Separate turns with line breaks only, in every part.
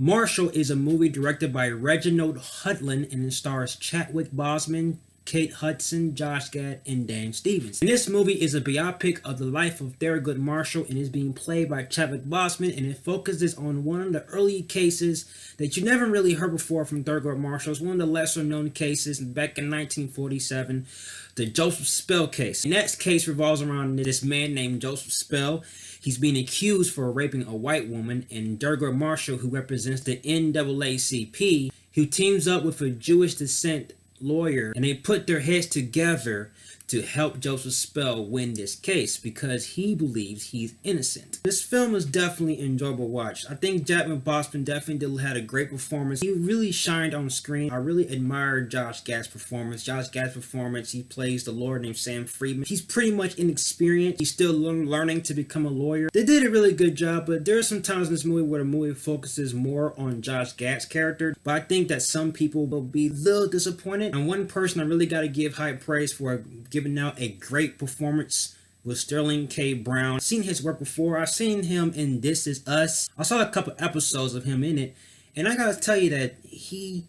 Marshall is a movie directed by Reginald Hudlin and it stars Chadwick Boseman, Kate Hudson, Josh Gad, and Dan Stevens. And this movie is a biopic of the life of Thurgood Marshall and is being played by Chadwick Boseman, and it focuses on one of the early cases that you never really heard before from Thurgood Marshall. It's one of the lesser known cases back in 1947, the Joseph Spell case. And that case revolves around this man named Joseph Spell. He's being accused for raping a white woman, and Thurgood Marshall, who represents the NAACP, who teams up with a Jewish descent lawyer, and they put their heads together to help Joseph Spell win this case because he believes he's innocent. This film is definitely an enjoyable watch. I think Chadwick Boseman definitely had a great performance. He really shined on screen. I really admired Josh Gad's performance. He plays the lawyer named Sam Friedman. He's pretty much inexperienced. He's still learning to become a lawyer. They did a really good job, but there are some times in this movie where the movie focuses more on Josh Gad's character, but I think that some people will be a little disappointed. And one person I really got to give high praise for giving out a great performance with Sterling K. Brown. I've seen his work before. I've seen him in This Is Us. I saw a couple episodes of him in it, and I gotta tell you that he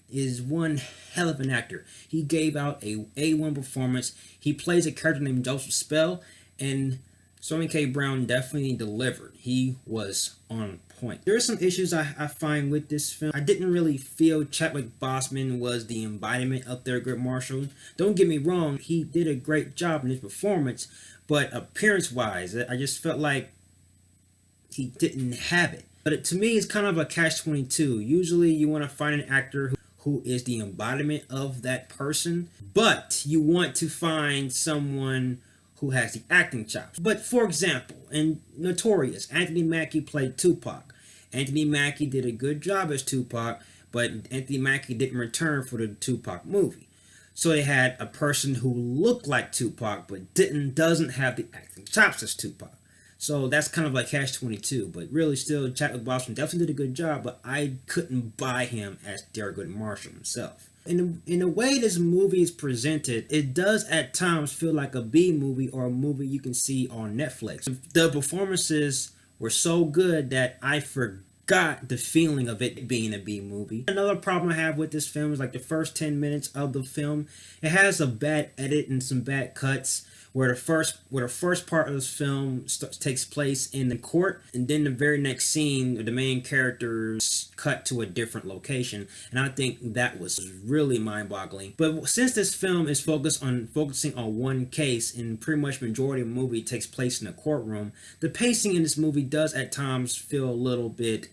is one hell of an actor. He gave out a A1 performance. He plays a character named Joseph Spell, and Sterling K. Brown definitely delivered. He was on point. There are some issues I find with this film. I didn't really feel Chadwick Boseman was the embodiment of Thurgood Marshall. Don't get me wrong, he did a great job in his performance, but appearance-wise, I just felt like he didn't have it. But to me, it's kind of a catch-22. Usually, you want to find an actor who is the embodiment of that person, but you want to find someone who has the acting chops. But for example, in Notorious, Anthony Mackie played Tupac. Anthony Mackie did a good job as Tupac, but Anthony Mackie didn't return for the Tupac movie. So they had a person who looked like Tupac, but doesn't have the acting chops as Tupac. So that's kind of like catch-22. But really still, Chadwick Boseman definitely did a good job, but I couldn't buy him as Thurgood Marshall himself. In the way this movie is presented, it does at times feel like a B movie or a movie you can see on Netflix. The performances were so good that I forgot the feeling of it being a B movie. Another problem I have with this film is like the first 10 minutes of the film, it has a bad edit and some bad cuts. Where the first part of this film takes place in the court, and then the very next scene, the main characters cut to a different location, and I think that was really mind-boggling. But since this film is focusing on one case, and pretty much majority of the movie takes place in a courtroom, the pacing in this movie does at times feel a little bit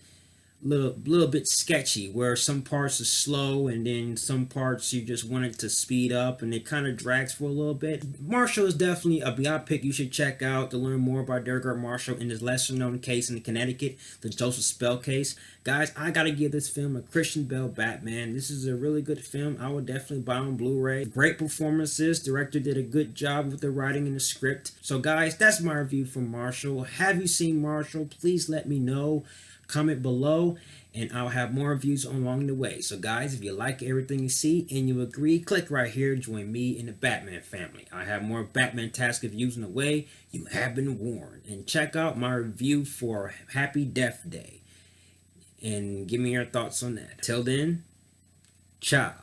sketchy, where some parts are slow and then some parts you just want it to speed up and it kind of drags for a little bit. Marshall is definitely a biopic you should check out to learn more about Thurgood Marshall in this lesser known case in Connecticut, the Joseph Spell case. Guys, I gotta give this film a Christian Bale Batman. This is a really good film. I would definitely buy on Blu-ray. Great performances. Director did a good job with the writing and the script. So guys, that's my review for Marshall. Have you seen Marshall? Please let me know. Comment below and I'll have more reviews along the way. So guys, if you like everything you see and you agree, click right here, join me in the Batman family. I have more Batman task reviews in the way. You have been warned. And check out my review for Happy Death Day and give me your thoughts on that. Till then, ciao.